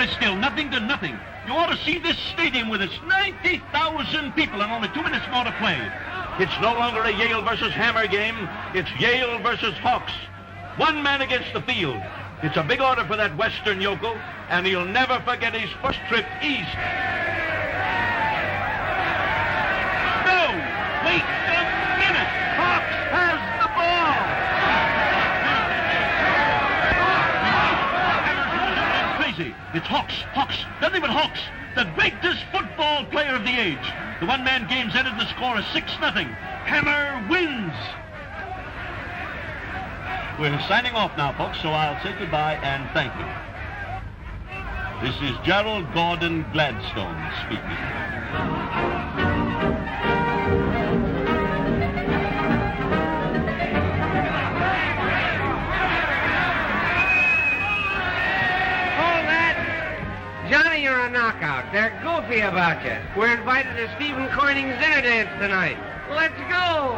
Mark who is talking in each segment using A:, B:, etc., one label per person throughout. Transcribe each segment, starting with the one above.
A: We're still nothing to nothing. You ought to see this stadium with its 90,000 people and only 2 minutes more to play. It's no longer a Yale versus Hammer game. It's Yale versus Hawks. 1 man against the field. It's a big order for that Western yokel, and he'll never forget his first trip east. No! Wait a minute! Hawks has the ball! Crazy. It's Hawks. Nothing but Hawks. The greatest football player of the age. The one-man game's ended. The score is 6-0. Hammer wins. We're signing off now, folks, so I'll say goodbye and thank you. This is Gerald Gordon Gladstone speaking.
B: Johnny, you're a knockout. They're goofy about you. We're invited to Stephen Corning's dinner dance tonight. Let's go!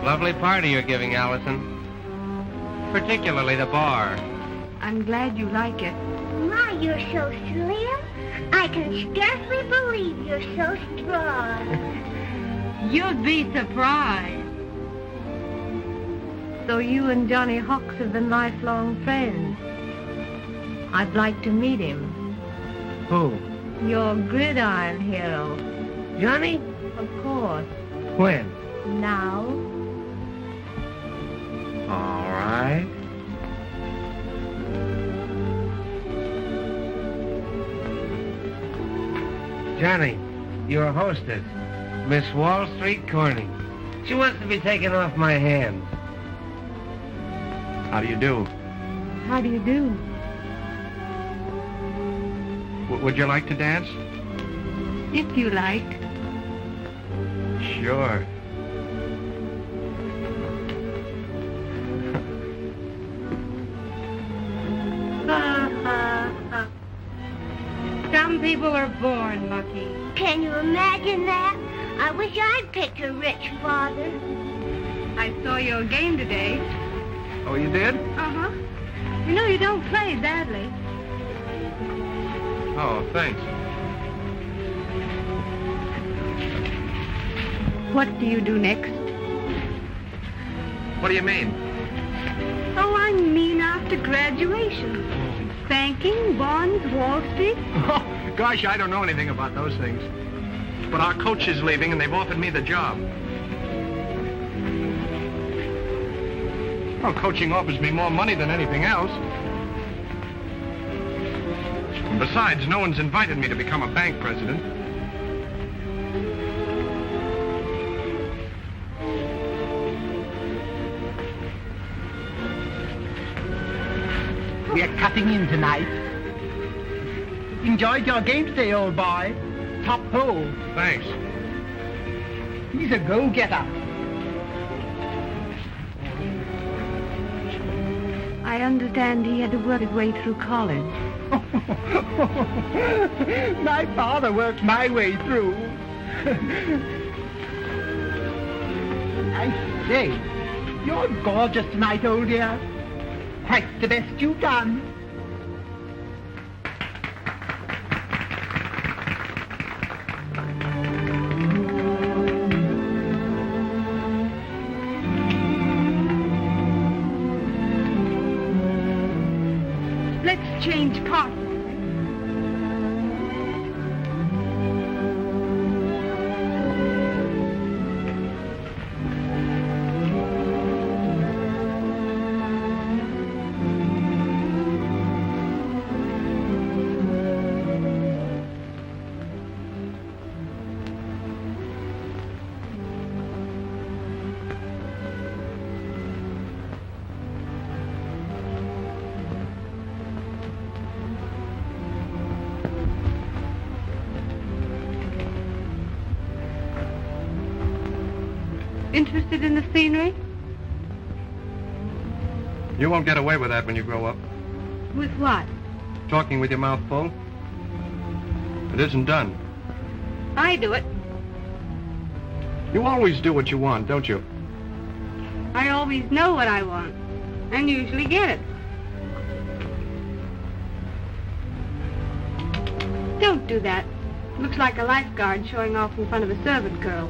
B: Lovely party you're giving, Allison. Particularly the bar.
C: I'm glad you like it.
D: My, you're so slim. I can scarcely believe you're so strong.
C: You'd be surprised. So you and Johnny Hawks have been lifelong friends. I'd like to meet him.
B: Who?
C: Your gridiron hero.
B: Johnny?
C: Of course.
B: When?
C: Now.
B: All right. Johnny, your hostess, Miss Wall Street Corning. She wants to be taken off my hands.
E: How do you do?
C: How do you do?
E: Would you like to dance?
C: If you like.
E: Sure.
C: Some people are born lucky.
D: Can you imagine that? I wish I'd picked a rich father.
C: I saw your game today.
E: Oh, you did?
C: Uh-huh. You know you don't play badly.
E: Oh, thanks.
C: What do you do next?
E: What do you mean?
C: Oh, I mean after graduation. Banking, bonds, Wall Street.
E: Oh, gosh, I don't know anything about those things. But our coach is leaving, and they've offered me the job. Well, coaching offers me more money than anything else. And besides, no one's invited me to become a bank president.
F: We're cutting in tonight. Enjoyed your game today, old boy. Top hole.
E: Thanks.
F: He's a go-getter.
C: I understand he had to work his way through college.
F: My father worked my way through. I say, you're gorgeous tonight, old dear. Quite the best you've done.
C: Let's change partners. Interested in the scenery?
E: You won't get away with that when you grow up.
C: With what?
E: Talking with your mouth full. It isn't done.
C: I do it.
E: You always do what you want, don't you?
C: I always know what I want, and usually get it. Don't do that. Looks like a lifeguard showing off in front of a servant girl.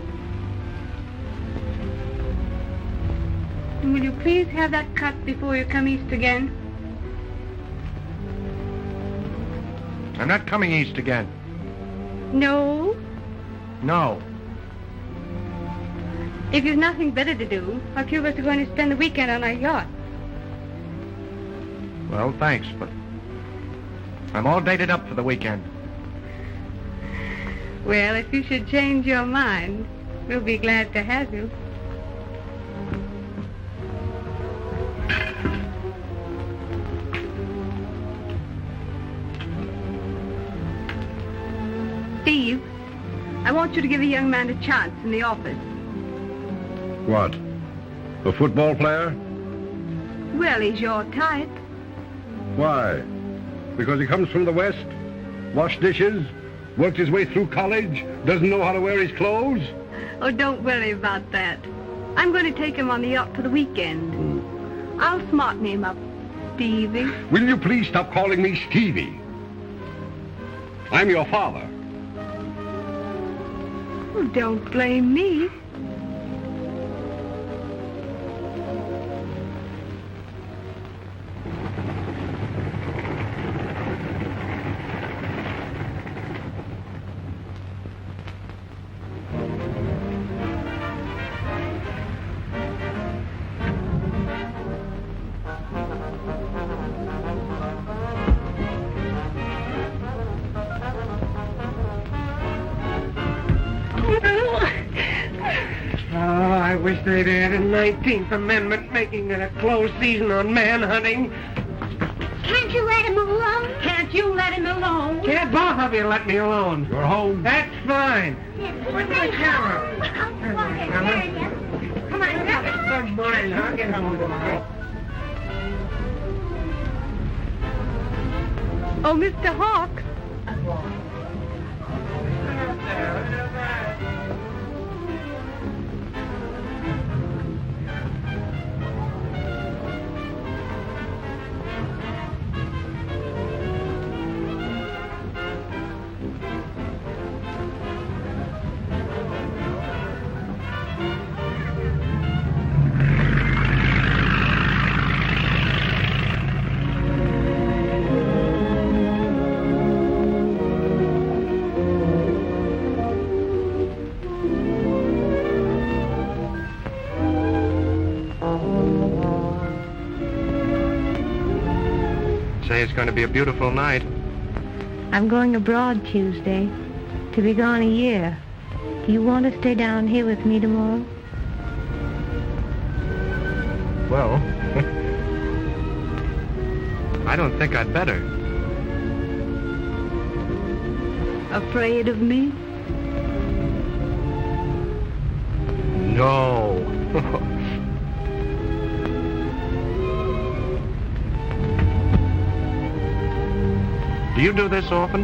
C: And will you please have that cut before you come east again?
E: I'm not coming east again.
C: No?
E: No.
C: If you've nothing better to do, a few of us are going to spend the weekend on our yacht.
E: Well, thanks, but I'm all dated up for the weekend.
C: Well, if you should change your mind, we'll be glad to have you. Steve, I want you to give a young man a chance in the office.
G: What? A football player?
C: Well, he's your type.
G: Why? Because he comes from the West? Washed dishes? Worked his way through college? Doesn't know how to wear his clothes?
C: Oh, don't worry about that. I'm going to take him on the yacht for the weekend. I'll smarten him up, Stevie.
G: Will you please stop calling me Stevie? I'm your father.
C: Oh, don't blame me.
B: I wish they'd add a 19th Amendment making it a closed season on manhunting.
D: Can't you let him alone?
C: Can't you let him alone?
B: Can't both of you let me alone?
G: You're home.
B: That's fine.
D: Where's
B: my camera?
D: Come on,
B: Good morning. I'll get home tomorrow.
C: Oh, Mr. Hawks.
E: Say it's going to be a beautiful night.
C: I'm going abroad Tuesday. To be gone a year. Do you want to stay down here with me tomorrow?
E: Well, I don't think I'd better.
C: Afraid of me?
E: No. Do you do this often?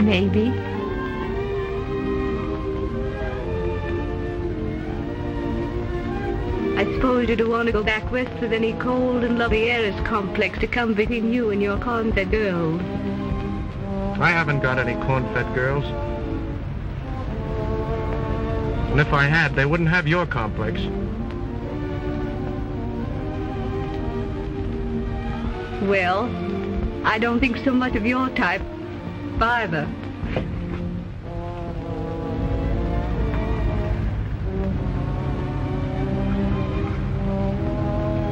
C: Maybe. I suppose you don't want to go back west with any cold and lovely heiress complex to come between you and your corn-fed girls.
E: I haven't got any corn-fed girls. And if I had, they wouldn't have your complex.
C: Well, I don't think so much of your type, either.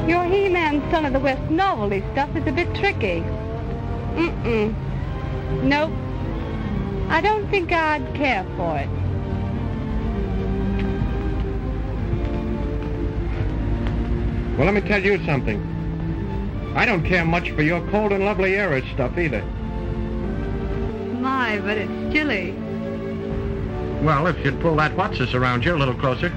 C: Your He-Man Son of the West novelty stuff is a bit tricky. Nope. I don't think I'd care for it.
E: Well, let me tell you something. I don't care much for your cold and lovely heiress stuff either.
C: My, but it's chilly.
E: Well, if you'd pull that what's-this around you a little closer.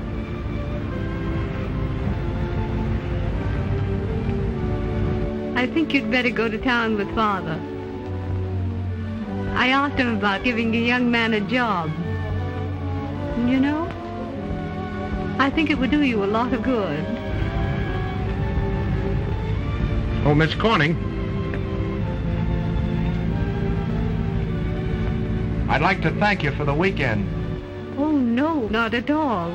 C: I think you'd better go to town with Father. I asked him about giving a young man a job. And you know, I think it would do you a lot of good.
E: Oh, Miss Corning. I'd like to thank you for the weekend.
C: Oh, no, not at all.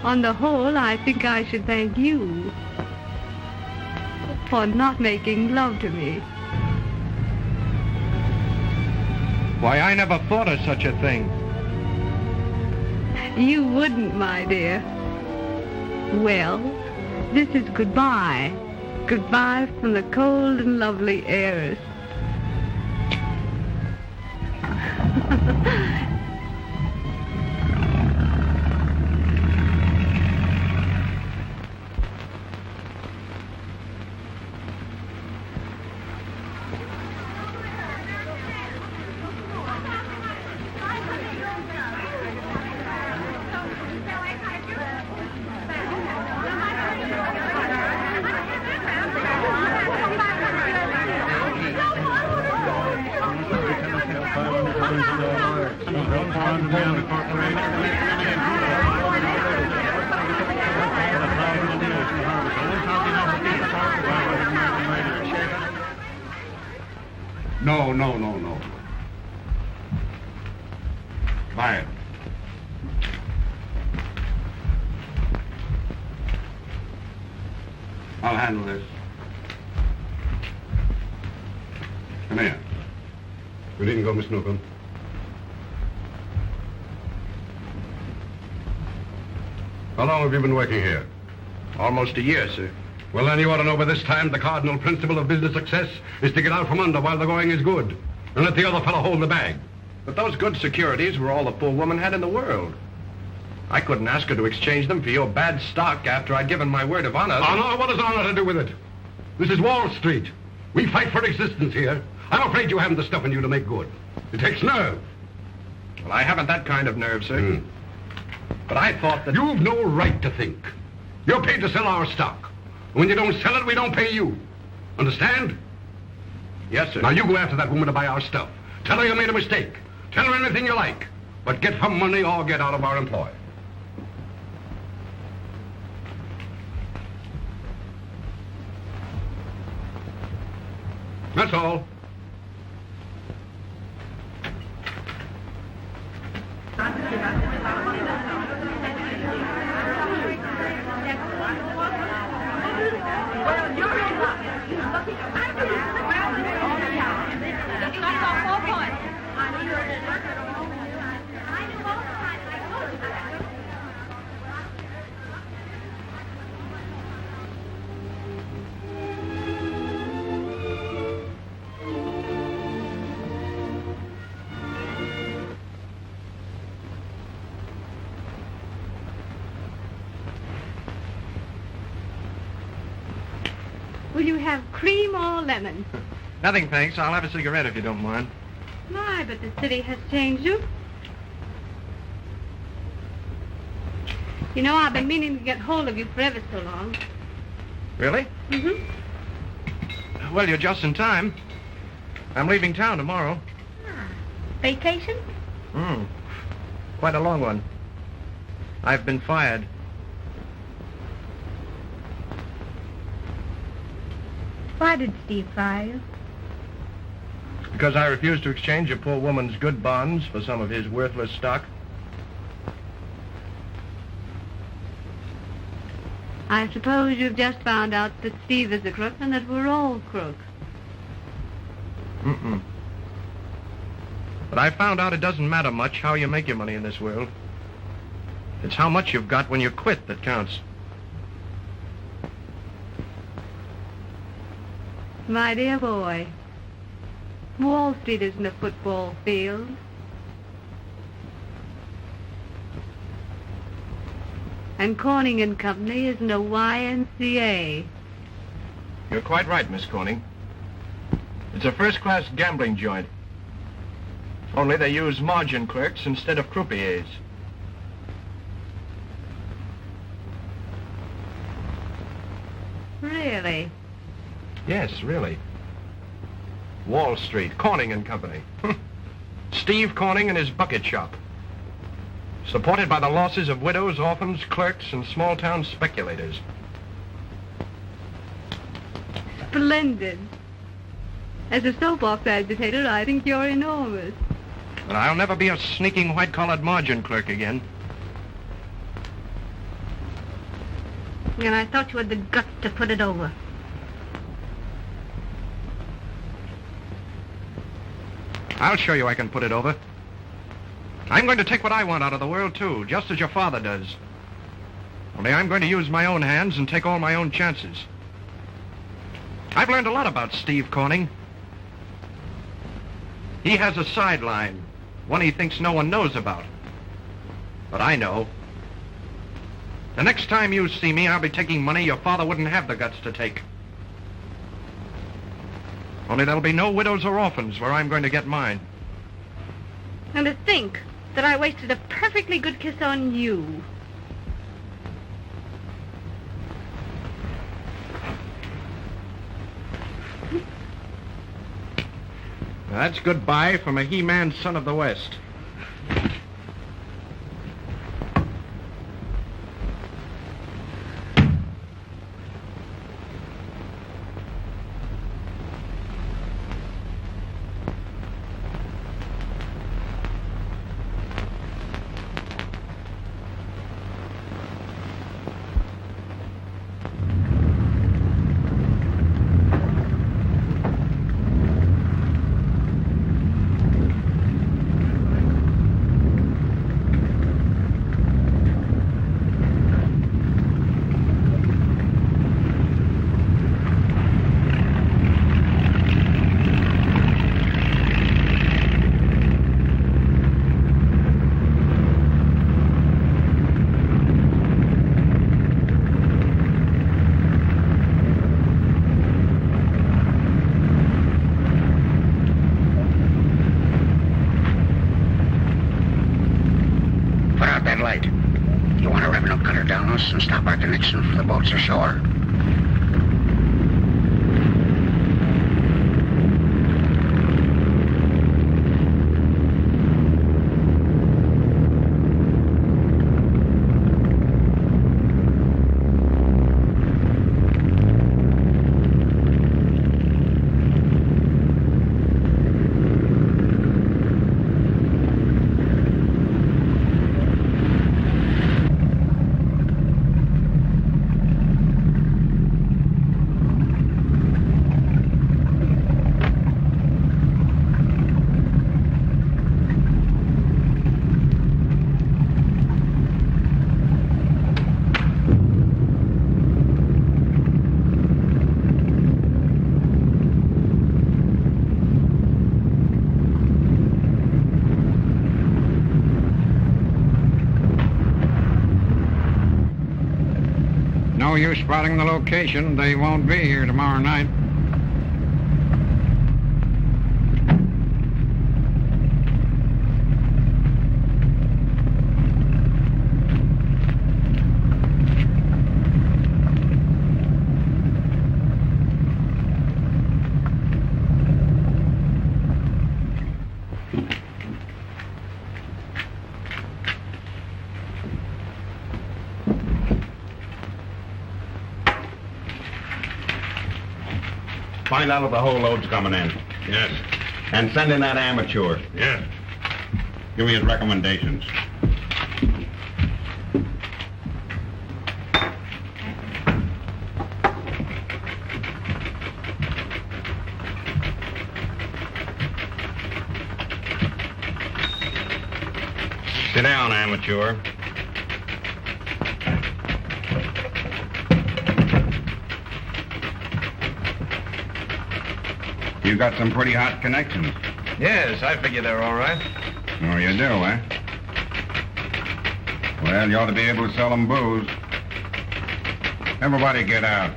C: On the whole, I think I should thank you for not making love to me.
E: Why, I never thought of such a thing.
C: You wouldn't, my dear. Well, this is goodbye. Goodbye from the cold and lovely heiress.
G: No. Quiet. I'll handle this. Come here. You needn't go, Miss Newcomb. How long have you been working here?
E: Almost a year, sir.
G: Well, then you ought to know by this time the cardinal principle of business success is to get out from under while the going is good, and let the other fellow hold the bag.
E: But those good securities were all the poor woman had in the world. I couldn't ask her to exchange them for your bad stock after I'd given my word of honor.
G: Honor? What has honor to do with it? This is Wall Street. We fight for existence here. I'm afraid you haven't the stuff in you to make good. It takes nerve.
E: Well, I haven't that kind of nerve, sir. But I thought that...
G: You've no right to think. You're paid to sell our stock. When you don't sell it, we don't pay you. Understand?
E: Yes, sir.
G: Now you go after that woman to buy our stuff. Tell her you made a mistake. Tell her anything you like. But get her money or get out of our employ. That's all.
C: Will you have cream or lemon?
E: Nothing, thanks. I'll have a cigarette if you don't mind.
C: My, but the city has changed you. You know, I've been meaning to get hold of you for ever so long.
E: Really?
C: Mm-hmm.
E: Well, you're just in time. I'm leaving town tomorrow.
C: Vacation?
E: Quite a long one. I've been fired.
C: Why did Steve fire you?
E: Because I refused to exchange a poor woman's good bonds for some of his worthless stock.
C: I suppose you've just found out that Steve is a crook and that we're all crooks.
E: But I found out it doesn't matter much how you make your money in this world. It's how much you've got when you quit that counts.
C: My dear boy, Wall Street isn't a football field. And Corning and Company isn't a YMCA.
E: You're quite right, Miss Corning. It's a first-class gambling joint. Only they use margin clerks instead of croupiers. Yes, really. Wall Street, Corning and Company. Steve Corning and his bucket shop. Supported by the losses of widows, orphans, clerks, and small-town speculators.
C: Splendid. As a soap opera agitator, I think you're enormous.
E: But I'll never be a sneaking white-collared margin clerk again.
C: And I thought you had the guts to put it over.
E: I'll show you I can put it over. I'm going to take what I want out of the world, too, just as your father does. Only I'm going to use my own hands and take all my own chances. I've learned a lot about Steve Corning. He has a sideline, one he thinks no one knows about. But I know. The next time you see me, I'll be taking money your father wouldn't have the guts to take. Only there'll be no widows or orphans where I'm going to get mine.
C: And to think that I wasted a perfectly good kiss on you.
E: That's goodbye from a He-Man son of the West.
H: And stop our connection for the boats ashore.
I: No use spotting the location. They won't be here tomorrow night.
G: Find out if the whole load's coming in.
A: Yes.
G: And send in that amateur.
A: Yes.
G: Give me his recommendations. Sit down, amateur. You got some pretty hot connections.
E: Yes, I figure they're all right.
G: Oh, you do, eh? Well, you ought to be able to sell them booze. Everybody get out.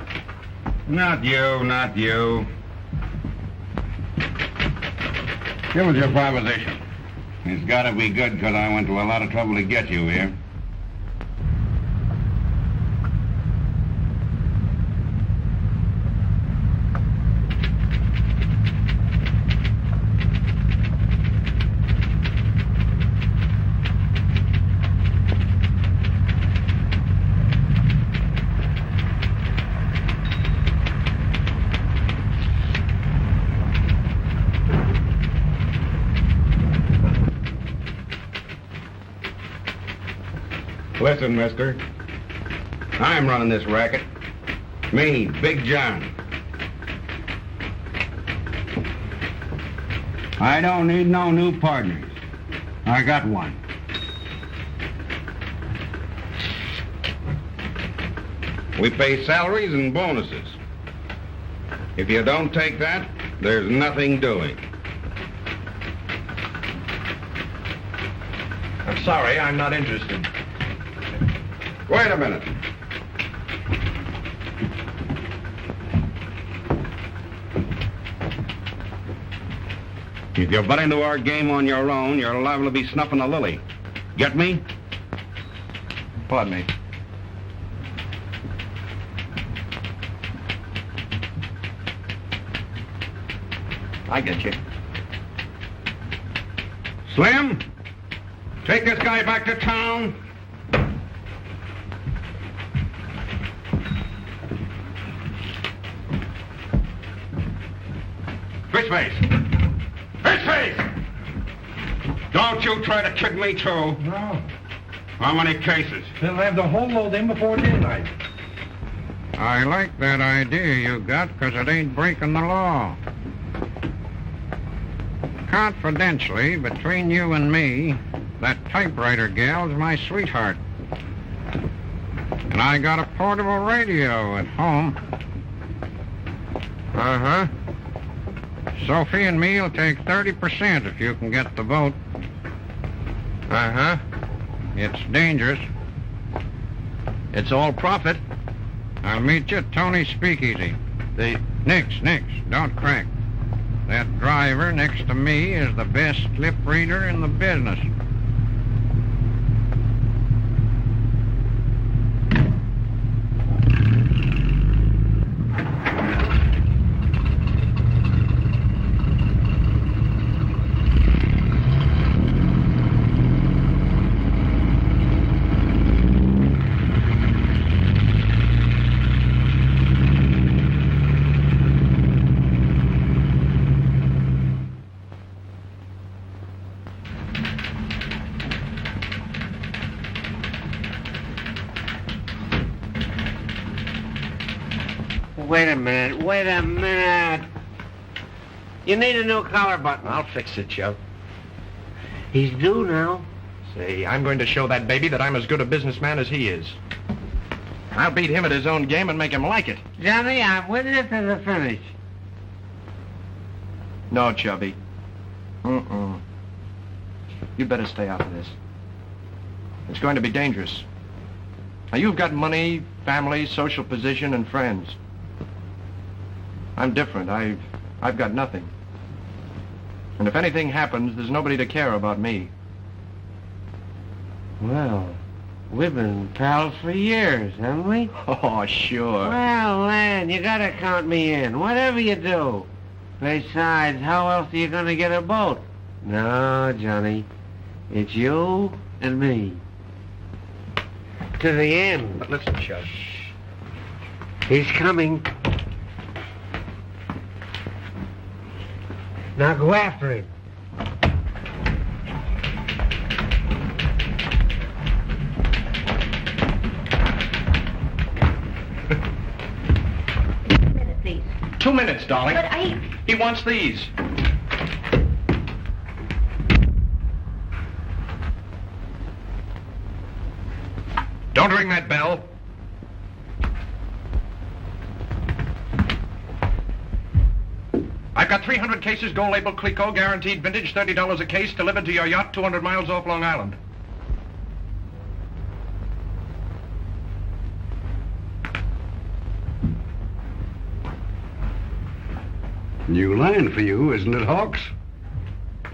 G: Not you, not you. Give us your proposition. It's got to be good because I went to a lot of trouble to get you here.
H: Listen, mister. I'm running this racket. Me, Big John. I don't need no new partners. I got one. We pay salaries and bonuses. If you don't take that, there's nothing doing.
E: I'm sorry, I'm not interested.
H: Wait a minute. If you butt into our game on your own, you're liable to be snuffing a lily. Get me?
E: Pardon me. I get you.
H: Slim, take this guy back to town. Fishface! Fishface! Don't you try to kid me, too.
G: No.
H: How many cases?
G: They'll have the whole load in before daylight.
I: I like that idea you got, 'cause it ain't breaking the law. Confidentially, between you and me, that typewriter gal's my sweetheart. And I got a portable radio at home. Uh-huh. Sophie and me'll take 30% if you can get the vote. Uh-huh. It's dangerous.
E: It's all profit.
I: I'll meet you at Tony's Speakeasy. Nix, don't crack. That driver next to me is the best lip reader in the business.
B: Wait a minute. You need a new collar button.
E: I'll fix it, Joe.
B: He's due now.
E: Say, I'm going to show that baby that I'm as good a businessman as he is. I'll beat him at his own game and make him like it.
B: Johnny, I'm with you to the finish.
E: No, Chubby. You better stay out of this. It's going to be dangerous. Now, you've got money, family, social position, and friends. I'm different. I've got nothing. And if anything happens, there's nobody to care about me.
B: Well, we've been pals for years, haven't we?
E: Oh, sure.
B: Well, Lan, you gotta count me in, whatever you do. Besides, how else are you gonna get a boat? No, Johnny. It's you and me. To the end.
E: But listen, Chub.
B: He's coming. Now go after him.
D: Please.
E: 2 minutes, darling.
D: But
E: He wants these. Don't ring that bell. I've got 300 cases, gold label Clico, guaranteed vintage, $30 a case, delivered to your yacht 200 miles off Long Island.
G: New line for you, isn't it, Hawks?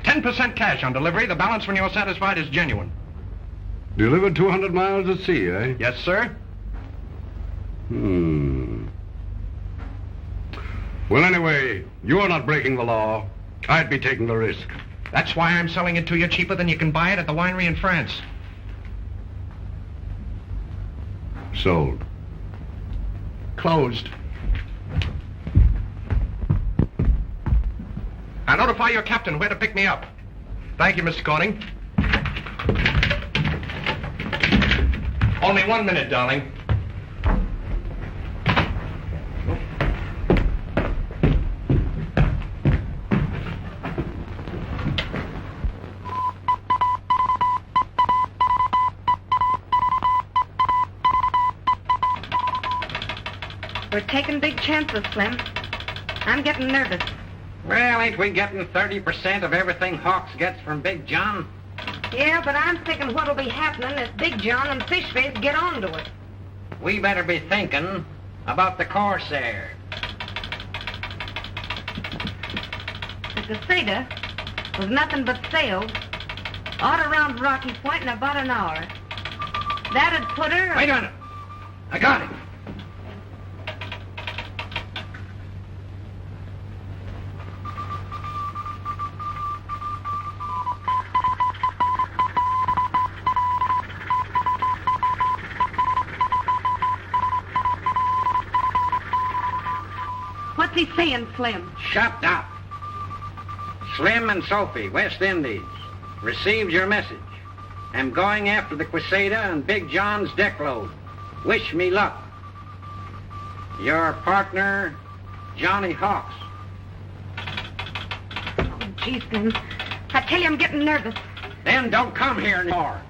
E: 10% cash on delivery. The balance, when you're satisfied, is genuine.
G: Delivered 200 miles at sea, eh?
E: Yes, sir.
G: Well, anyway, you're not breaking the law. I'd be taking the risk.
E: That's why I'm selling it to you cheaper than you can buy it at the winery in France.
G: Sold.
E: Closed. I'll notify your captain where to pick me up. Thank you, Mr. Corning. Only 1 minute, darling.
J: We're taking big chances, Slim. I'm getting nervous.
I: Well, ain't we getting 30% of everything Hawks gets from Big John?
J: Yeah, but I'm thinking what'll be happening if Big John and Fishface get onto it.
I: We better be thinking about the Corsair.
J: The Caseta was nothing but sails all around Rocky Point in about an hour. That'd put her...
I: Wait a minute. I got it.
J: What's he saying, Slim?
I: Shut up. Slim and Sophie, West Indies, received your message. I'm going after the Quesada and Big John's deck load. Wish me luck. Your partner, Johnny Hawks.
J: Oh, gee, Slim. I tell you, I'm getting nervous.
I: Then don't come here anymore.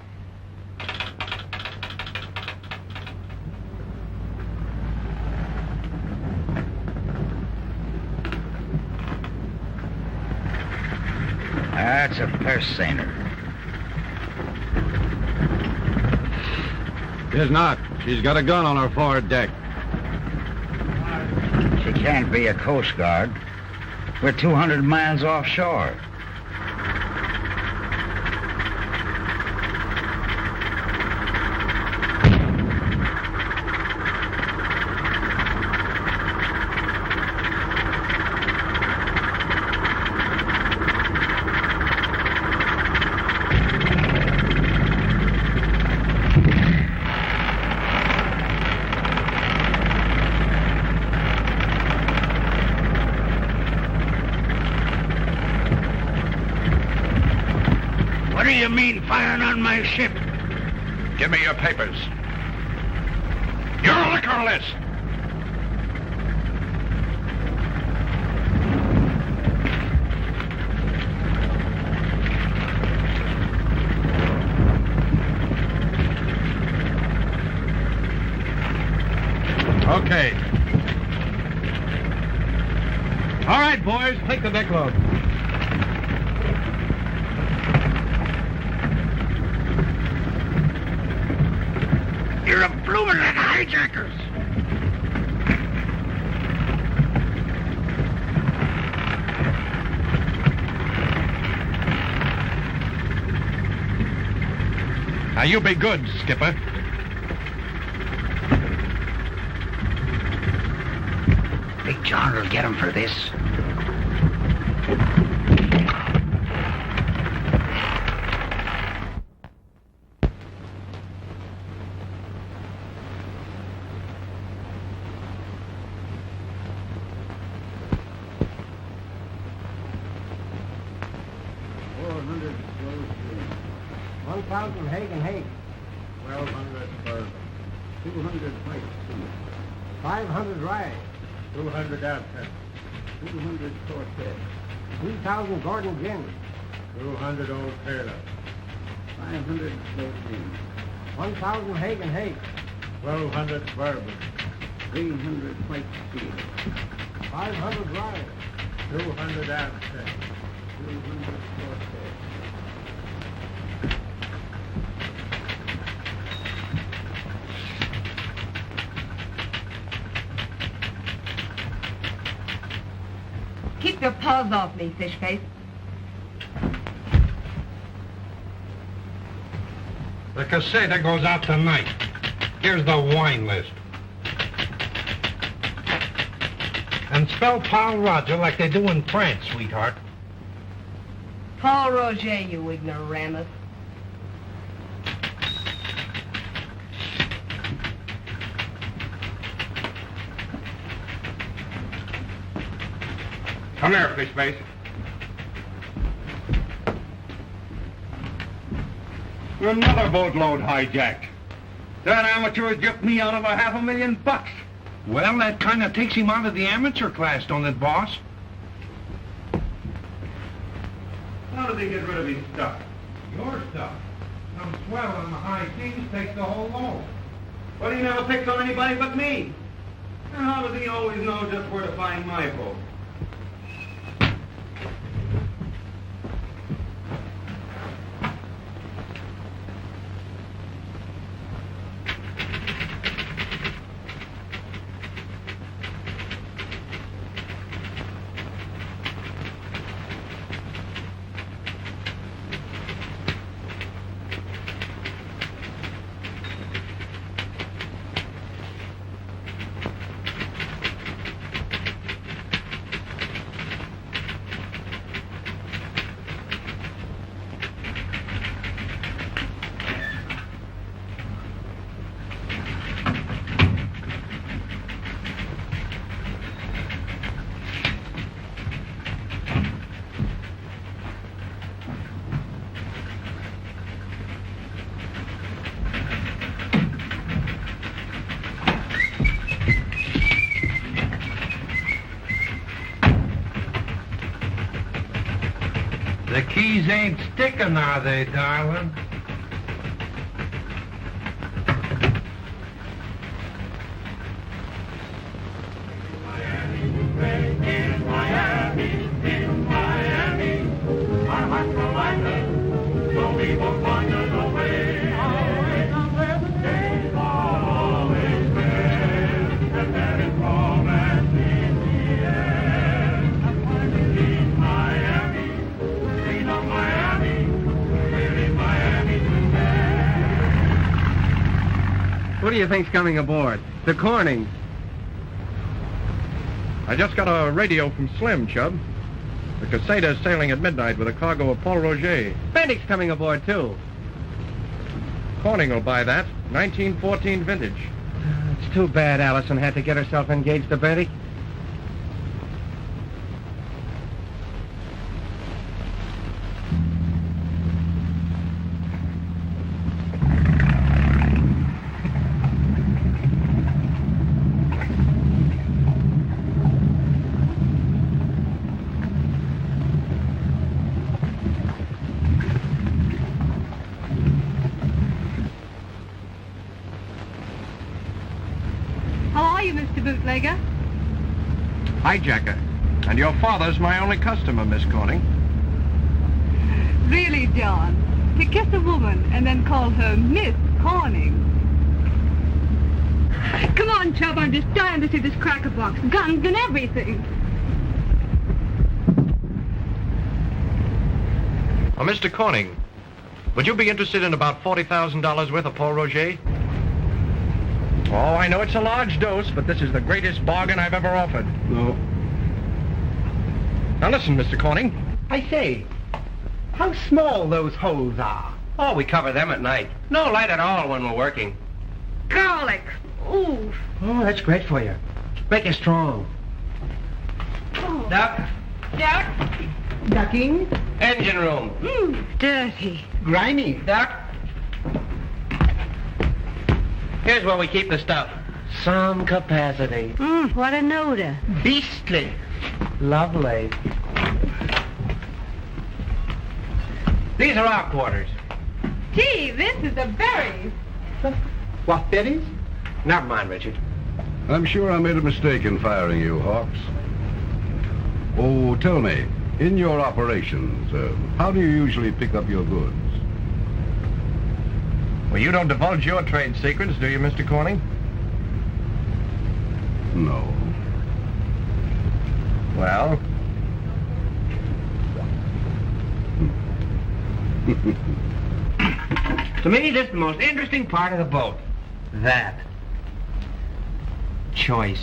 K: That's a purse seiner.
G: It's not. She's got a gun on her forward deck.
K: She can't be a Coast Guard. We're 200 miles offshore. What do you mean, firing on my ship?
E: Give me your papers. Your liquor list.
G: Okay. All right, boys, take the deck load.
K: You're a bloomin' hijackers.
E: Now you be good, Skipper.
K: Big John will get him for this.
B: Hagen Hagen.
G: 1,200 bourbon.
B: 200 plates. 500 rye.
G: 200 absinthe.
B: 200 Corsair. 3,000 Gordon gin.
G: 200 old Taylor.
B: 500 Slow 1,000 Hagen Hagen.
G: 1,200 bourbon.
B: 300 plates steel. 500 rye.
G: 200 absinthe.
B: 200 Corsair.
J: Keep your paws off me, Fishface.
E: The Caseta goes out tonight. Here's the wine list. And spell Paul Roger like they do in France, sweetheart.
J: Paul Roger, you ignoramus.
E: Come here, Fishface.
G: Another boatload hijacked.
L: That amateur jerked me out of a $500,000.
E: Well, that kind of takes him out of the amateur class, don't it, boss?
L: How did they get rid of his stuff?
E: Your stuff. Some swell on the high seas takes the whole load.
L: But he never picks on anybody but me. And how does he always know just where to find my boat?
E: The keys ain't sticking, are they, darling?
L: Who do you think's coming aboard? The Cornings.
E: I just got a radio from Slim, Chub. The Corsair's sailing at midnight with a cargo of Paul Roger.
L: Bendick's coming aboard, too.
E: Corning will buy that. 1914 vintage.
L: It's too bad Allison had to get herself engaged to Bendick.
C: Bootlegger?
E: Hijacker. And your father's my only customer, Miss Corning.
C: Really, John? To kiss a woman and then call her Miss Corning? Come on, Chubb, I'm just dying to see this cracker box. Guns and everything.
E: Oh, Mr. Corning, would you be interested in about $40,000 worth of Paul Roger? Oh, I know it's a large dose, but this is the greatest bargain I've ever offered.
L: No.
E: Now listen, Mr. Corning.
F: I say, how small those holes are.
L: Oh, we cover them at night. No light at all when we're working.
C: Garlic. Ooh.
L: Oh, that's great for you. Make you strong.
C: Oh.
L: Duck.
C: Duck.
F: Ducking.
L: Engine room.
C: Dirty.
F: Grimy.
L: Duck. Here's where we keep the stuff. Some capacity.
C: What an odor.
F: Beastly.
L: Lovely. These are our quarters.
C: Gee, this is the berries.
F: What berries?
L: Never mind, Richard.
G: I'm sure I made a mistake in firing you, Hawks. Oh, tell me, in your operations, how do you usually pick up your goods?
E: Well, you don't divulge your trade secrets, do you, Mr. Corning?
G: No.
E: Well?
L: To me, this is the most interesting part of the boat. That. Choice.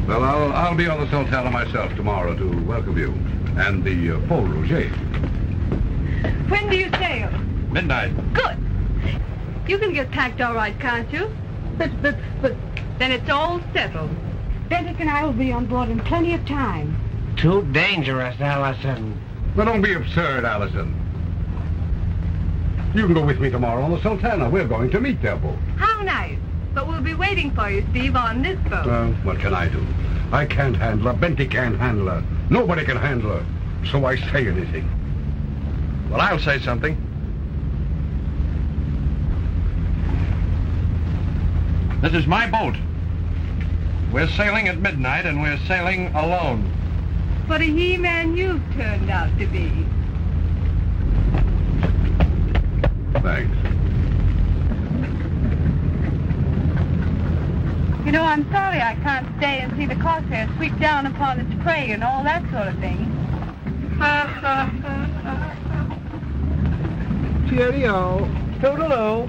G: Well, I'll be on the Sultana myself tomorrow to welcome you. And the Paul Roger.
C: When do you sail?
E: Midnight.
C: Good. You can get packed all right, can't you?
F: But...
C: Then it's all settled. Benedict and I will be on board in plenty of time.
B: Too dangerous, Allison.
G: Well, don't be absurd, Allison. You can go with me tomorrow on the Sultana. We're going to meet their boat.
C: How nice. But we'll be waiting for you, Steve, on this boat.
G: Well, what can I do? I can't handle her. Benty can't handle her. Nobody can handle her. So I say anything.
E: Well, I'll say something. This is my boat. We're sailing at midnight, and we're sailing alone.
C: What a he-man you've turned out to be.
G: Thanks.
C: You know, I'm sorry I can't stay and see the Corsair sweep down upon its prey and all that sort of thing.
F: Cheerio. Toodaloo.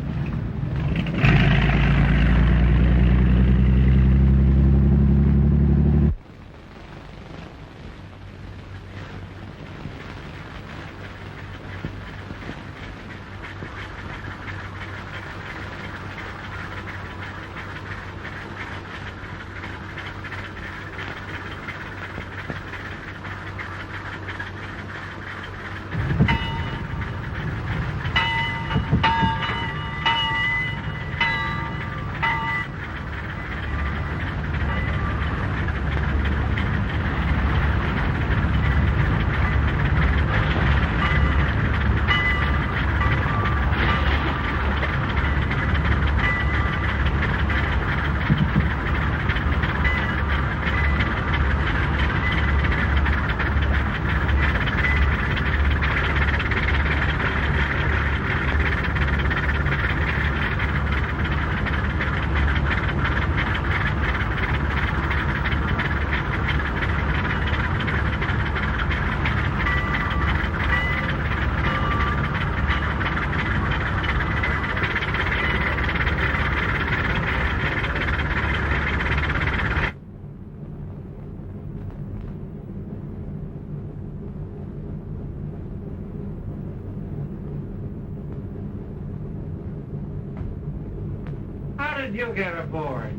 B: How did you get aboard?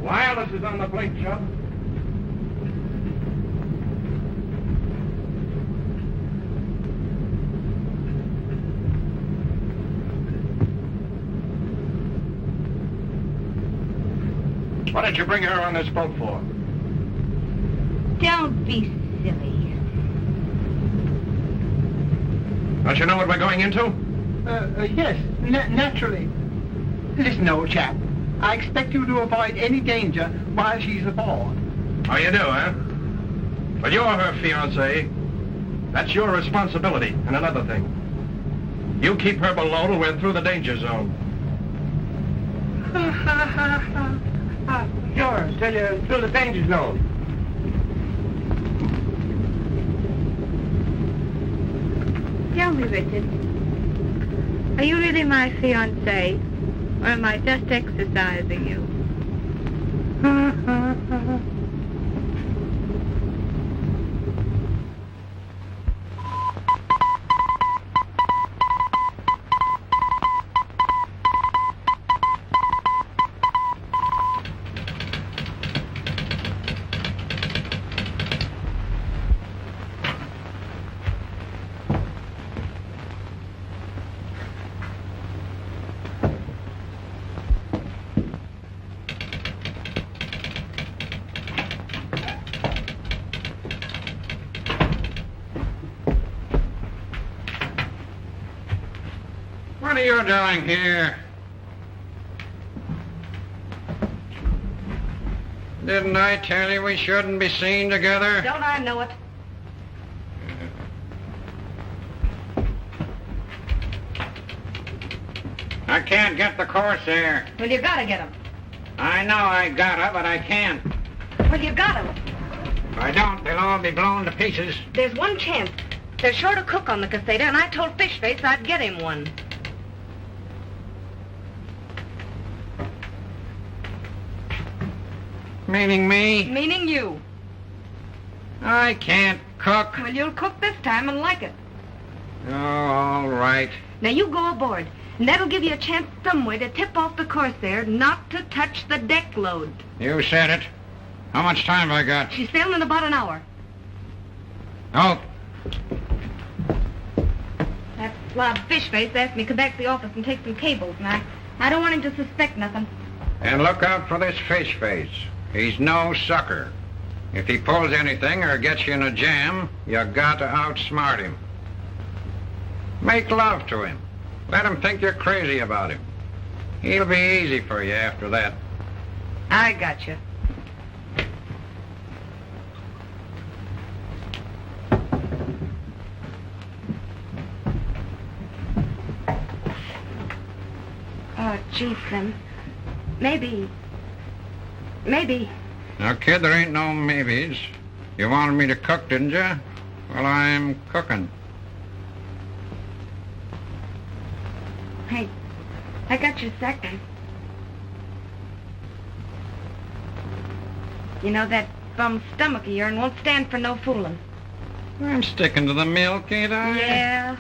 E: Wireless is on the plate, Chubb. What did you bring her on this boat for?
J: Don't be silly.
E: Don't you know what we're going into?
F: Yes, naturally. Listen, old chap. I expect you to avoid any danger while she's aboard.
E: Oh, you do, huh? Well, you're her fiancé. That's your responsibility. And another thing. You keep her below till we're through the danger zone.
B: Sure, till you're through the danger zone.
C: Tell me, Richard, are you really my fiancé, or am I just exercising you?
I: What are you doing here? Didn't I tell you we shouldn't be seen together?
J: Don't I know it?
I: I can't get the Corsair.
J: Well, you gotta get him.
I: I know I gotta, but I can't.
J: Well, you got him.
I: If I don't, they'll all be blown to pieces.
J: There's one chance. They're short a cook on the Caseta, and I told Fishface I'd get him one.
I: Meaning me?
J: Meaning you.
I: I can't cook.
J: Well, you'll cook this time and like it.
I: Oh, all right.
J: Now, you go aboard, and that'll give you a chance some way to tip off the Corsair not to touch the deck load.
I: You said it. How much time have I got?
J: She's sailing in about an hour.
I: Oh.
J: That slob Fishface asked me to come back to the office and take some cables, and I don't want him to suspect nothing.
I: And look out for this fish face. He's no sucker. If he pulls anything or gets you in a jam, you got to outsmart him. Make love to him. Let him think you're crazy about him. He'll be easy for you after that.
J: I got you. Oh, gee, Slim. Maybe.
I: Now, kid, there ain't no maybes. You wanted me to cook, didn't you? Well, I'm cooking.
J: Hey, I got your second. You know, that bum stomach of yours won't stand for no fooling.
I: I'm sticking to the milk, ain't I?
J: Yeah.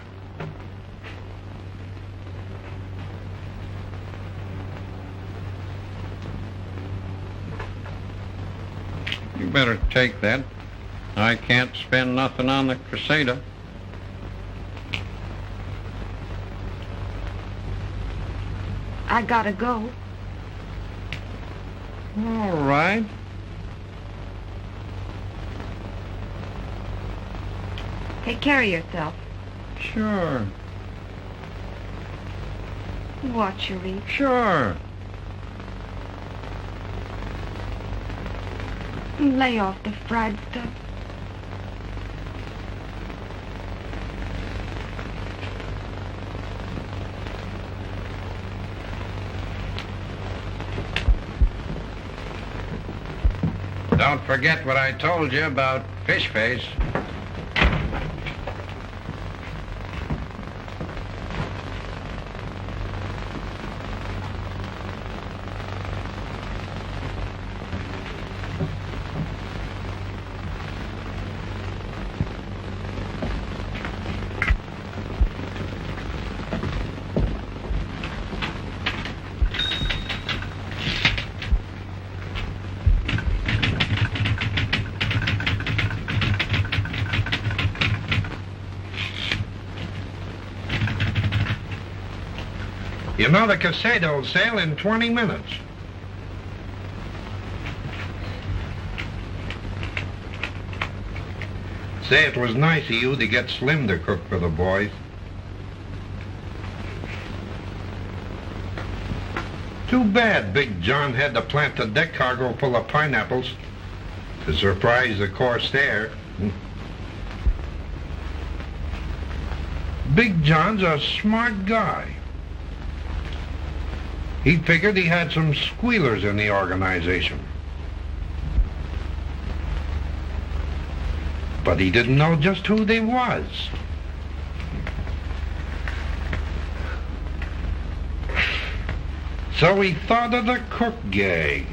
I: You better take that. I can't spend nothing on the Crusader.
J: I gotta go.
I: All right.
J: Take care of yourself.
I: Sure.
J: Watch your eat.
I: Sure.
J: Lay off the fried stuff.
I: Don't forget what I told you about fish face.
H: You know, the Casado will sail in 20 minutes. Say, it was nice of you to get Slim to cook for the boys. Too bad Big John had to plant the deck cargo full of pineapples to surprise the Corsair. Big John's a smart guy. He figured he had some squealers in the organization. But he didn't know just who they was. So he thought of the cook gang,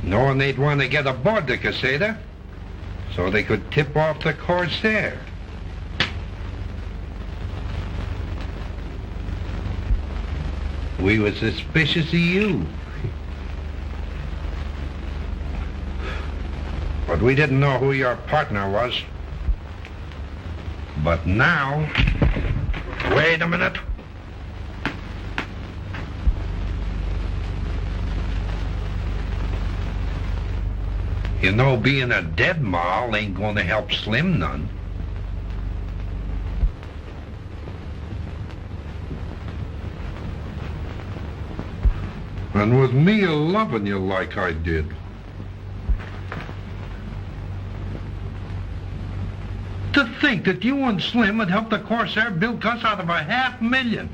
H: knowing they'd want to get aboard the Casada so they could tip off the Corsair. We were suspicious of you. But we didn't know who your partner was. But now... Wait a minute. You know, being a dead mall ain't going to help Slim none. And with me a-loving you like I did. To think that you and Slim would help the Corsair bilk us out of $500,000.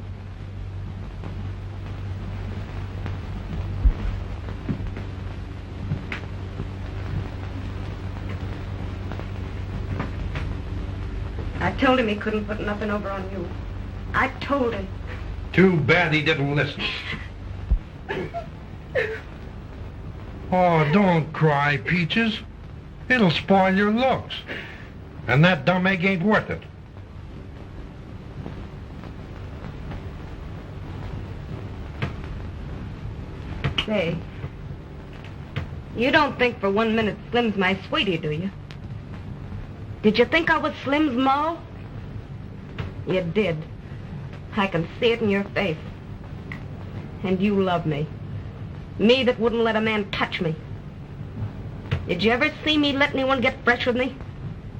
J: I told him he couldn't put nothing over on you. I told him.
H: Too bad he didn't listen.
M: Oh, don't cry, Peaches. It'll spoil your looks. And that dumb egg ain't worth it.
J: Say, you don't think for 1 minute Slim's my sweetie, do you? Did you think I was Slim's ma? You did. I can see it in your face. And you love me. Me that wouldn't let a man touch me. Did you ever see me let anyone get fresh with me?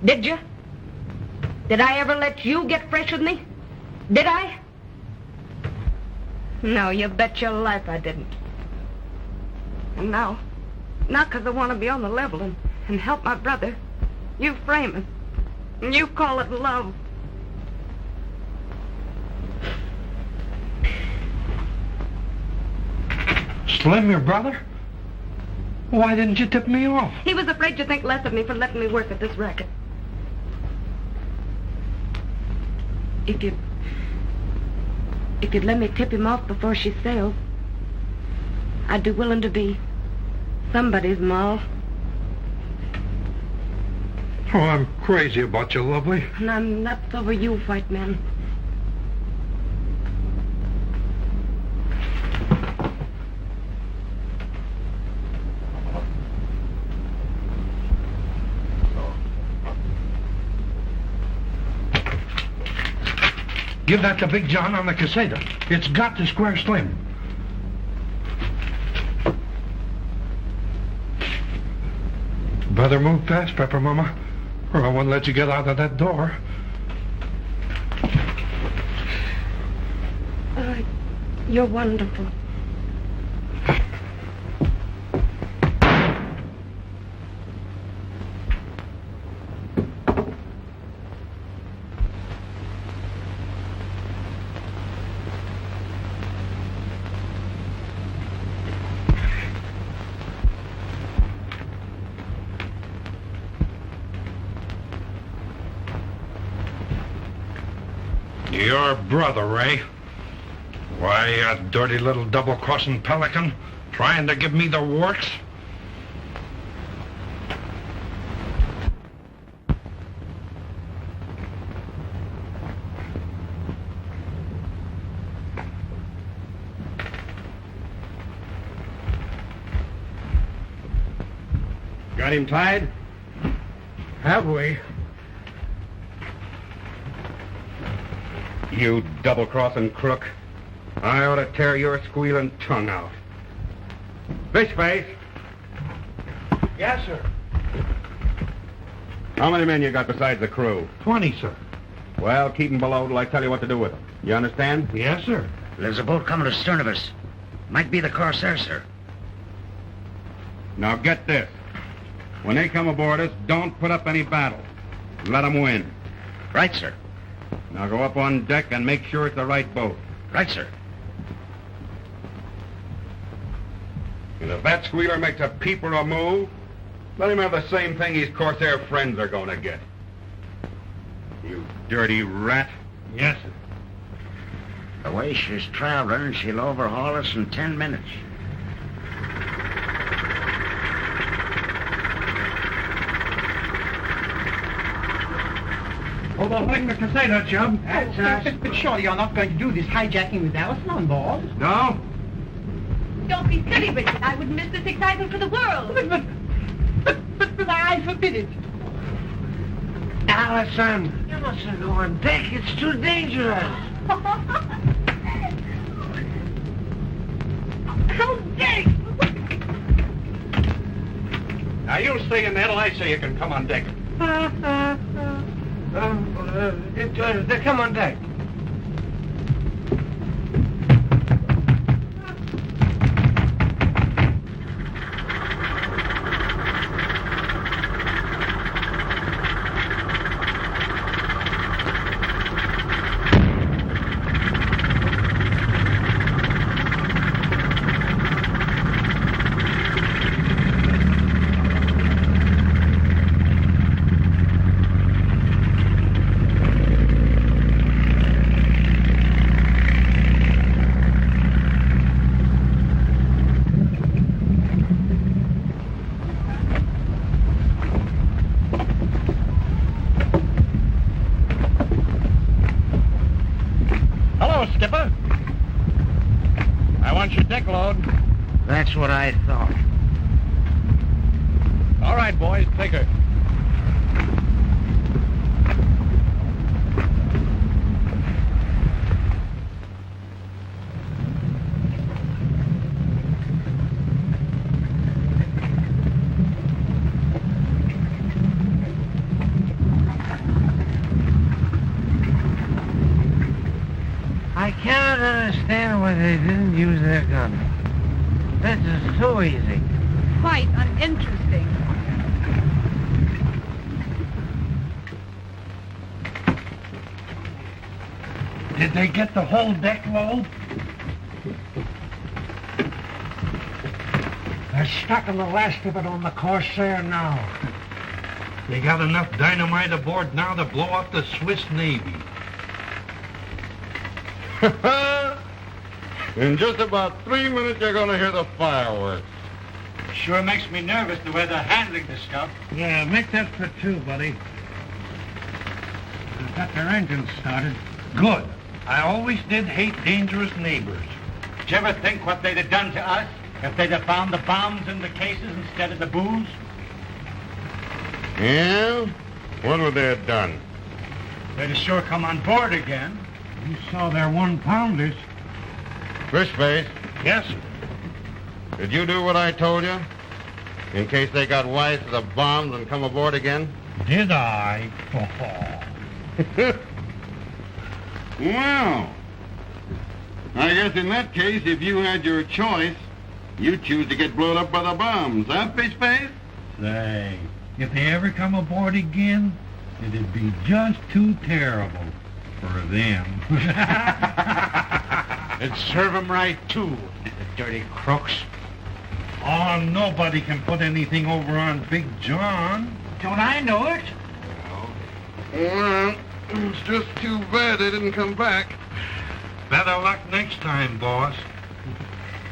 J: Did you? Did I ever let you get fresh with me? Did I? No, you bet your life I didn't. And now 'cause I want to be on the level and help my brother, you frame it. And you call it love.
M: Slim, your brother? Why didn't you tip me off?
J: He was afraid you'd think less of me for letting me work at this racket. If you'd let me tip him off before she sails, I'd be willing to be somebody's ma.
M: Oh, I'm crazy about you, lovely.
J: And I'm nuts over you, white man.
M: Give that to Big John on the caseta. It's got to square Slim. Better move fast, Pepper Mama, or I won't let you get out of that door.
J: You're wonderful.
M: Your brother, Ray. Why, you dirty little double-crossing pelican, trying to give me the works?
E: Got him tied?
M: Have we?
E: You double-crossing crook. I ought to tear your squealing tongue out. Fishface!
M: Yes, sir.
E: How many men you got besides the crew?
M: 20, sir.
E: Well, keep them below till I tell you what to do with them. You understand?
M: Yes, sir.
K: There's a boat coming astern of us. Might be the Corsair, sir.
E: Now get this. When they come aboard us, don't put up any battle. Let them win.
K: Right, sir.
E: Now go up on deck and make sure it's the right boat.
K: Right, sir.
E: And if that squealer makes a peep or a move, let him have the same thing his Corsair friends are going to get. You dirty rat.
M: Yes, sir.
K: The way she's traveling, she'll overhaul us in 10 minutes.
M: Overhauling the caseta, Chub.
F: That's us. But surely you're not going to do this hijacking with Allison on board?
E: No?
J: Don't be silly, Richard. I wouldn't miss this excitement for the world.
F: But I forbid it.
B: Allison, you mustn't go on deck. It's too dangerous.
F: How dare you?
E: Now you stay in there till I say you can come on deck.
B: They come on deck.
E: deck load.
B: That's what I thought.
E: All right, boys, take her.
B: I cannot understand why they didn't use their guns. This is so easy.
C: Quite uninteresting.
L: Did they get the whole deck load?
K: They're stocking the last of it on the Corsair now.
M: They got enough dynamite aboard now to blow up the Swiss Navy.
H: In just about 3 minutes, you're going to hear the fireworks.
I: Sure makes me nervous the way they're handling this stuff.
K: Yeah, make that for two, buddy. They've got their engines started.
M: Good. I always did hate dangerous neighbors.
I: Did you ever think what they'd have done to us if they'd have found the bombs in the cases instead of the booze?
H: Yeah? What would they have done?
I: They'd have sure come on board again.
K: You saw their one-pounders.
H: Fishface,
M: Yes, sir.
H: did you do what I told you? In case they got wise to the bombs and come aboard again?
K: Did I?
H: Well, I guess in that case, if you had your choice, you'd choose to get blown up by the bombs, huh, Fishface?
K: Say, if they ever come aboard again, it'd be just too terrible for them.
I: It'd serve them right, too, the dirty crooks.
M: Oh, nobody can put anything over on Big John.
I: Don't I know it?
H: Well, it's just too bad they didn't come back.
M: Better luck next time, boss.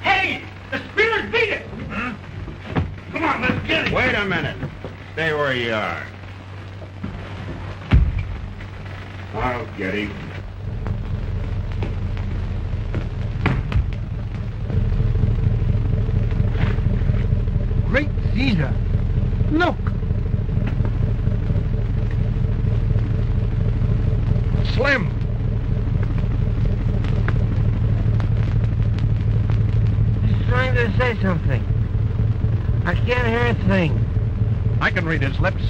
I: Hey! The Spears beat it!
M: Huh? Come on, let's get it.
H: Wait a minute. Stay where you are. I'll get him.
K: Great Caesar! Look!
E: Slim!
B: He's trying to say something. I can't hear a thing.
E: I can read his lips.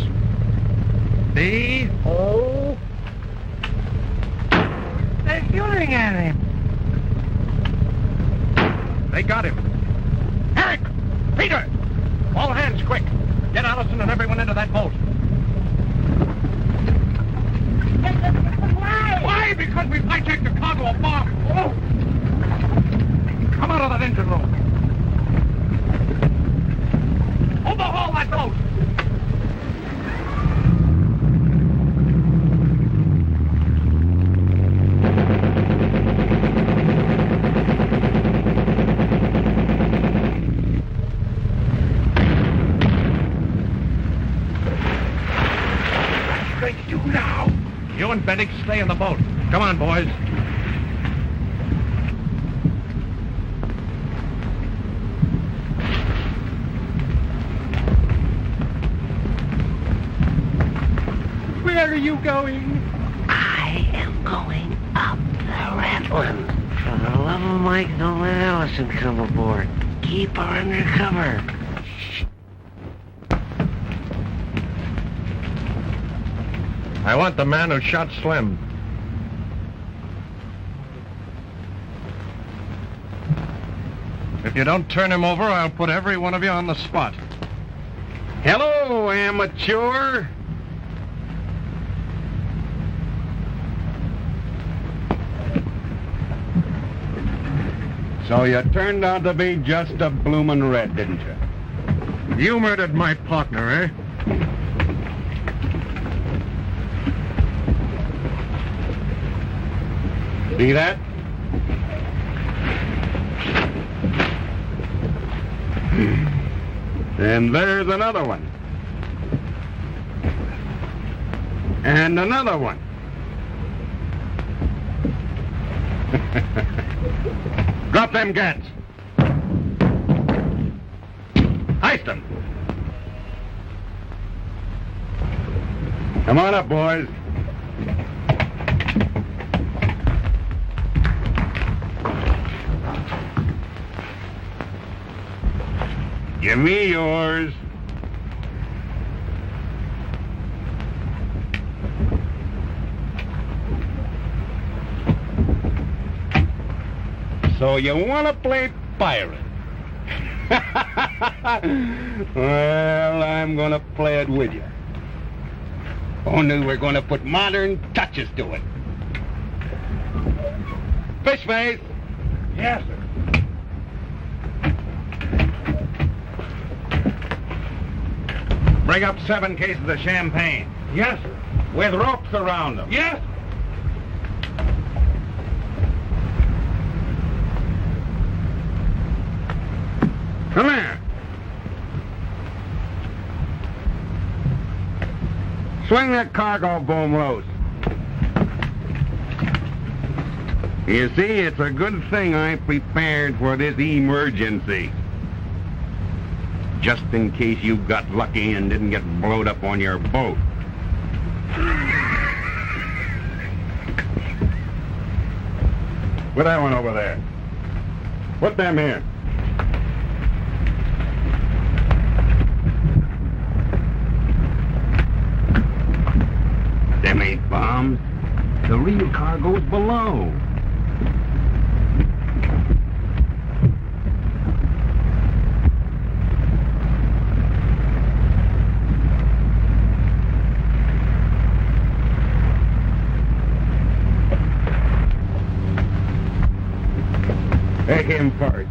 E: B-O...
B: They're shooting at him.
E: They got him. Eric! Peter! All hands, quick! Get Allison and everyone into that boat. Why? Because we've hijacked a cargo of bombs. Oh! Come out of that engine room. Overhaul that boat! What are you going to do now? You and Bennett stay in the boat. Come on, boys.
K: Where are you going?
B: I am going up the Redlands. For the love of Mike, don't let Allison come aboard. Keep her under cover.
E: I want the man who shot Slim. If you don't turn him over, I'll put every one of you on the spot.
H: Hello, amateur. So you turned out to be just a bloomin' red, didn't you?
E: You murdered my partner, eh?
H: See that? And there's another one. And another one. Drop them gats.
G: Heist him. Come on up, boys. Give me yours. So you want to play pirate? Well, I'm going to play it with you. Only we're going to put modern touches to it. Fish face.
M: Yes, sir.
H: Bring up 7 cases of champagne.
M: Yes, sir.
H: With ropes around them.
M: Yes.
H: Come here. Swing that cargo boom loose. You see, it's a good thing I prepared for this emergency. Just in case you got lucky and didn't get blowed up on your boat.
G: Put that one over there. Put them here.
H: Them ain't bombs. The real cargo's below. Take him first.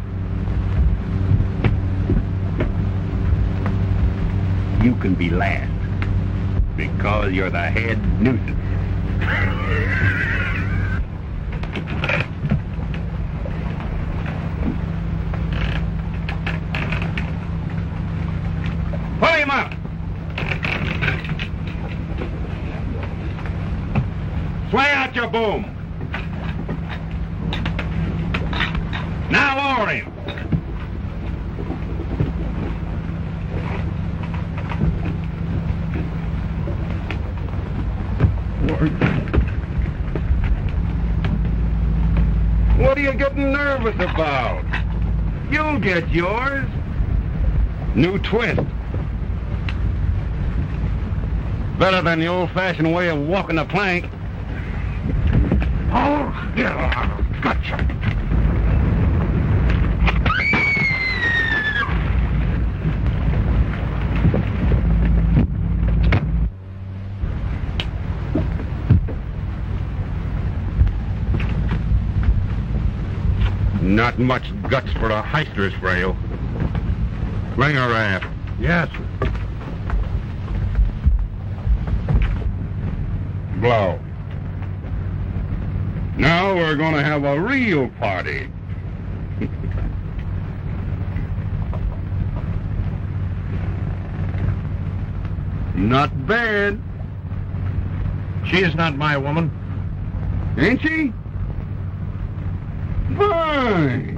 H: You can be last. Because you're the head nuisance. Pull him up. Swing out your boom. Now lower him. What are you getting nervous about? You'll get yours. New twist. Better than the old-fashioned way of walking the plank. Oh, yeah, gotcha. Not much guts for a heister's frail. Bring a raft.
M: Yes, sir.
G: Blow. Now we're going to have a real party. Not bad.
M: She is not my woman.
G: Ain't she? Fine.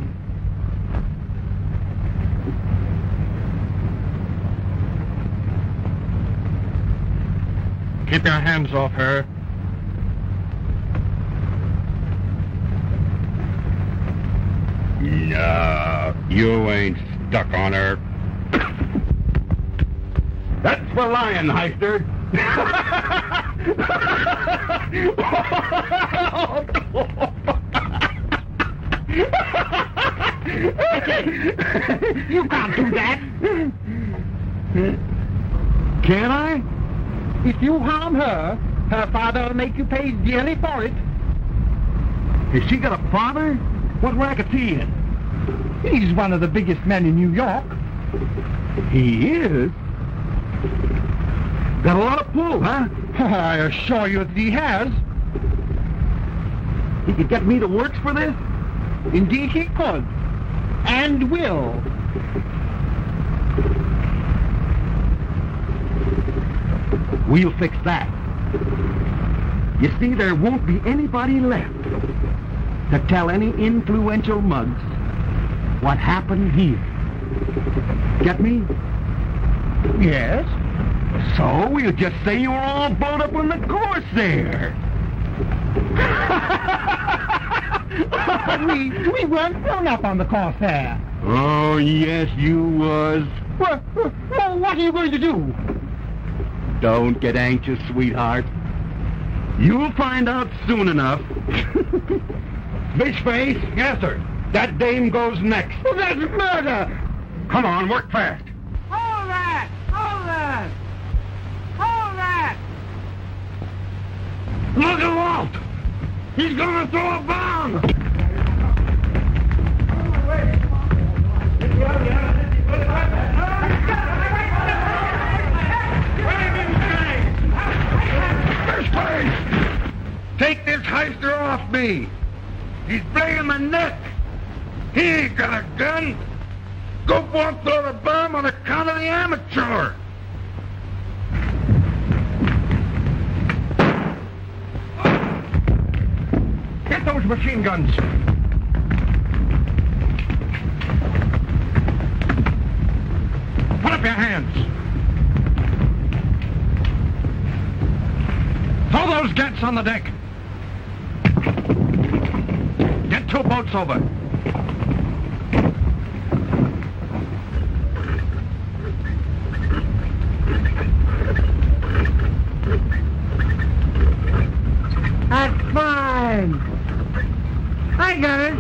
M: Keep your hands off her.
G: No, you ain't stuck on her. That's for lying, Heister.
F: You can't do that.
G: Can I?
F: If you harm her, her father will make you pay dearly for it.
G: Has she got a father? What racket's he in?
F: He's one of the biggest men in New York.
G: He is? Got a lot of pull, huh?
F: I assure you that he has.
G: He could get me to work for this?
F: Indeed he could. And will.
G: We'll fix that. You see, there won't be anybody left to tell any influential mugs what happened here. Get me?
N: Yes? So you just say you were all blown up on the Corsair.
F: we weren't blown up on the Corsair.
N: Oh, yes, you was.
F: Well, what are you going to do?
N: Don't get anxious, sweetheart. You'll find out soon enough. Fishface?
E: Yes, sir. That dame goes next.
F: Well, that's murder!
E: Come on, work fast.
F: Hold that! Hold that! Hold that!
N: Look at Walt! He's gonna throw a bomb!
E: Fishface! Take this heister off me! He's playing my neck! He ain't got a gun! Go forth, throw the bomb on account of the amateur! Get those machine guns! Put up your hands! Throw those gats on the deck! Get 2 boats over.
F: That's fine. I got it.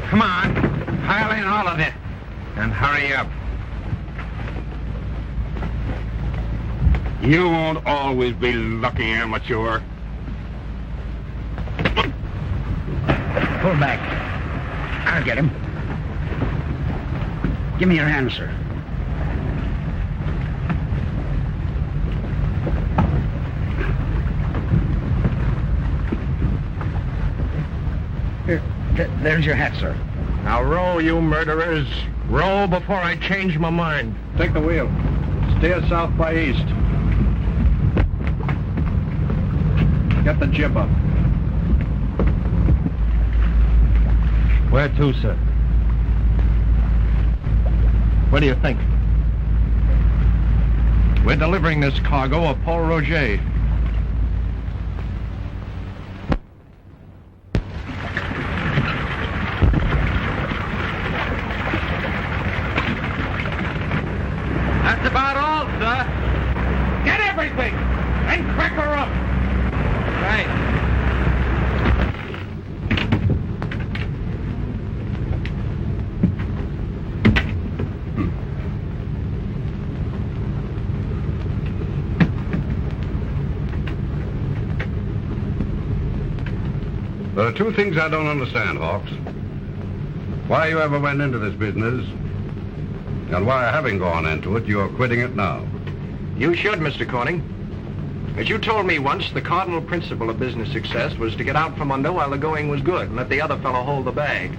E: Come on, pile in all of it, and hurry up.
N: You won't always be lucky, amateur.
O: Pull back. I'll get him. Give me your hand, sir. Here, there's your hat, sir.
E: Now row, you murderers. Row before I change my mind. Take the wheel. Steer south by east. Get the jib up. Where to, sir? What do you think? We're delivering this cargo of Paul Roger.
N: That's about all, sir. Get everything and crack her up. Right.
G: There are 2 things I don't understand, Hawks. Why you ever went into this business, and why, having gone into it, you're quitting it now.
E: You should, Mr. Corning. As you told me once, the cardinal principle of business success was to get out from under while the going was good and let the other fellow hold the bag.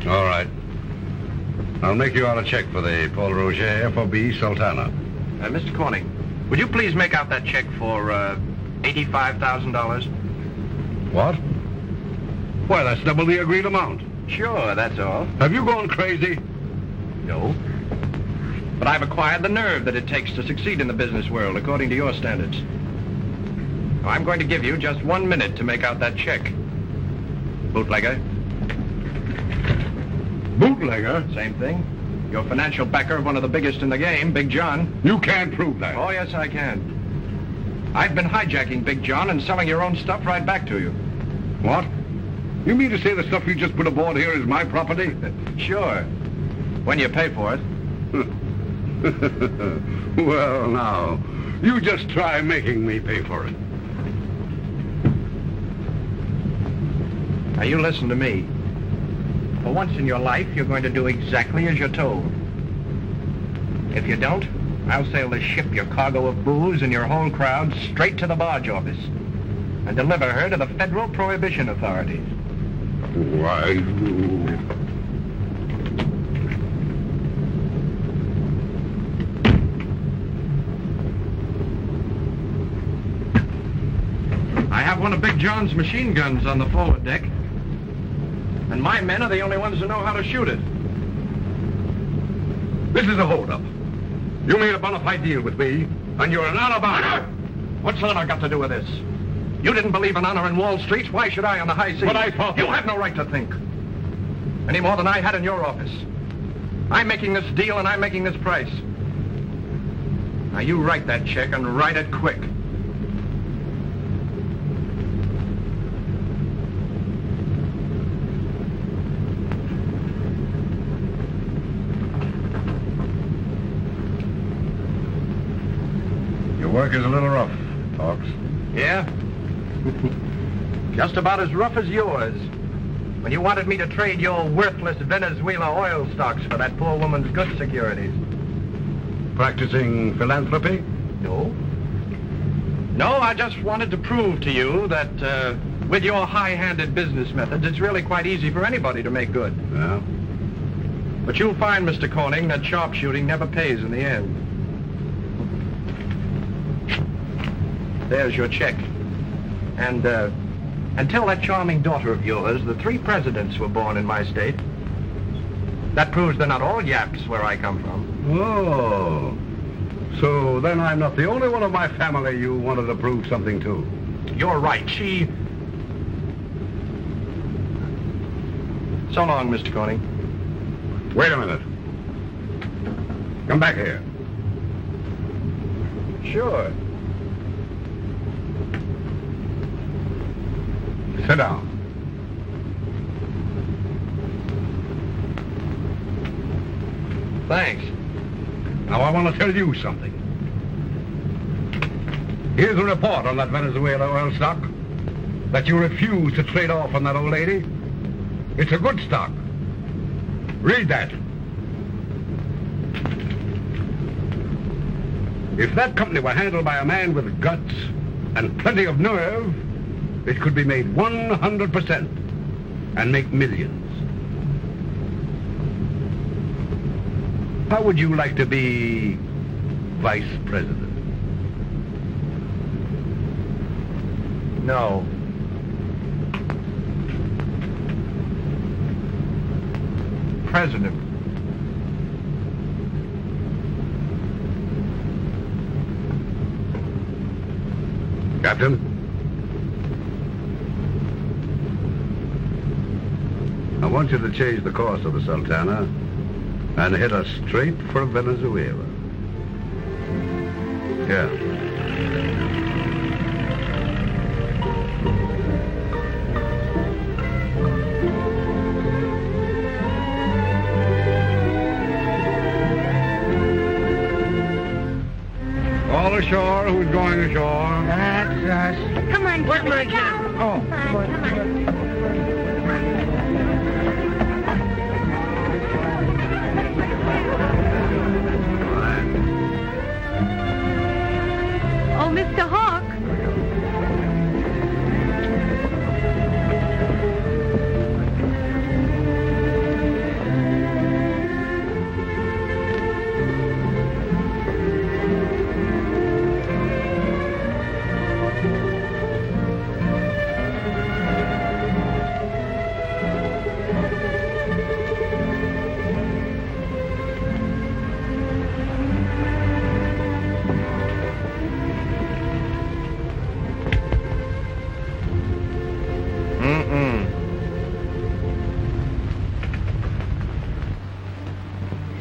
G: All right. I'll make you out a check for the Paul Roger FOB Sultana.
E: Mr. Corning, would you please make out that check for $85,000?
G: What? Why, that's double the agreed amount.
E: Sure, that's all.
G: Have you gone crazy?
E: No. But I've acquired the nerve that it takes to succeed in the business world, according to your standards. Now, I'm going to give you just 1 minute to make out that check. Bootlegger.
G: Bootlegger?
E: Same thing. Your financial backer of one of the biggest in the game, Big John.
G: You can't prove that.
E: Oh, yes, I can. I've been hijacking Big John and selling your own stuff right back to you.
G: What? You mean to say the stuff you just put aboard here is my property?
E: Sure. When you pay for it.
G: Well, now, you just try making me pay for it.
E: Now, you listen to me. For once in your life, you're going to do exactly as you're told. If you don't, I'll sail this ship, your cargo of booze, and your whole crowd straight to the barge office and deliver her to the Federal Prohibition Authorities.
G: Why, you...
E: have one of Big John's machine guns on the forward deck. And my men are the only ones who know how to shoot it.
G: This is a holdup. You made a bona fide deal with me, and you're an honor.
E: What's honor got to do with this? You didn't believe in honor in Wall Street. Why should I on the high seas?
G: But I thought...
E: You have no right to think. Any more than I had in your office. I'm making this deal and I'm making this price. Now you write that check and write it quick.
G: Your work is a little rough, Hawks.
E: Yeah? Just about as rough as yours. When you wanted me to trade your worthless Venezuela oil stocks for that poor woman's good securities.
G: Practicing philanthropy?
E: No. No, I just wanted to prove to you that with your high-handed business methods, it's really quite easy for anybody to make good.
G: Yeah.
E: But you'll find, Mr. Corning, that sharpshooting never pays in the end. There's your check. And tell that charming daughter of yours the 3 presidents were born in my state. That proves they're not all yaps where I come from.
G: Oh. So then I'm not the only one of my family you wanted to prove something to.
E: You're right. She... So long, Mr. Corning.
G: Wait a minute. Come back here.
E: Sure.
G: Sit down.
E: Thanks.
G: Now I want to tell you something. Here's a report on that Venezuela oil stock that you refuse to trade off on that old lady. It's a good stock. Read that. If that company were handled by a man with guts and plenty of nerve, it could be made 100% and make millions. How would you like to be vice president?
E: No. President.
G: Captain? I want you to change the course of the Sultana and head us straight for Venezuela. Yeah. All ashore, who's going ashore?
O: That's us.
D: Come on,
O: Where's
D: Johnny,
O: my
D: go.
O: kid? Oh,
D: Come on.
C: Oh, Mr. Hawk.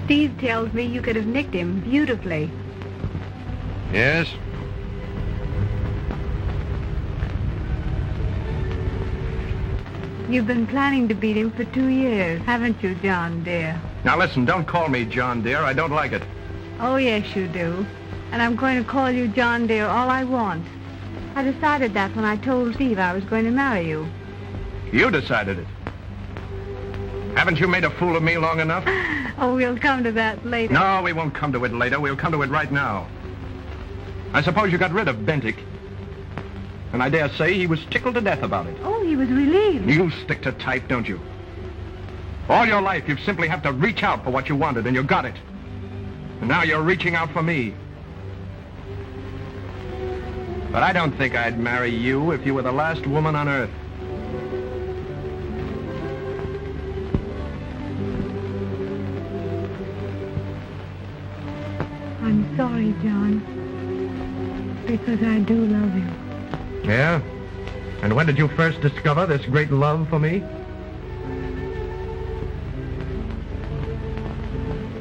C: Steve tells me you could have nicked him beautifully.
E: Yes?
C: You've been planning to beat him for 2 years, haven't you, John, dear?
E: Now listen, don't call me John, dear. I don't like it.
C: Oh, yes, you do. And I'm going to call you John, dear, all I want. I decided that when I told Steve I was going to marry you.
E: You decided it. Haven't you made a fool of me long enough?
C: Oh, we'll come to that later.
E: No, we won't come to it later. We'll come to it right now. I suppose you got rid of Bentic. And I dare say he was tickled to death about it.
C: Oh, he was relieved.
E: You stick to type, don't you? All your life, you've simply have to reach out for what you wanted, and you got it. And now you're reaching out for me. But I don't think I'd marry you if you were the last woman on earth.
C: I'm sorry, John, because I do love you.
E: Yeah? And when did you first discover this great love for me?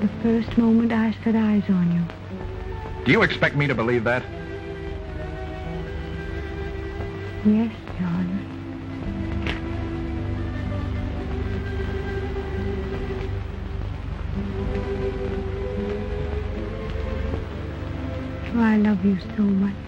C: The first moment I set eyes on you.
E: Do you expect me to believe that?
C: Yes, John. Oh, I love you so much.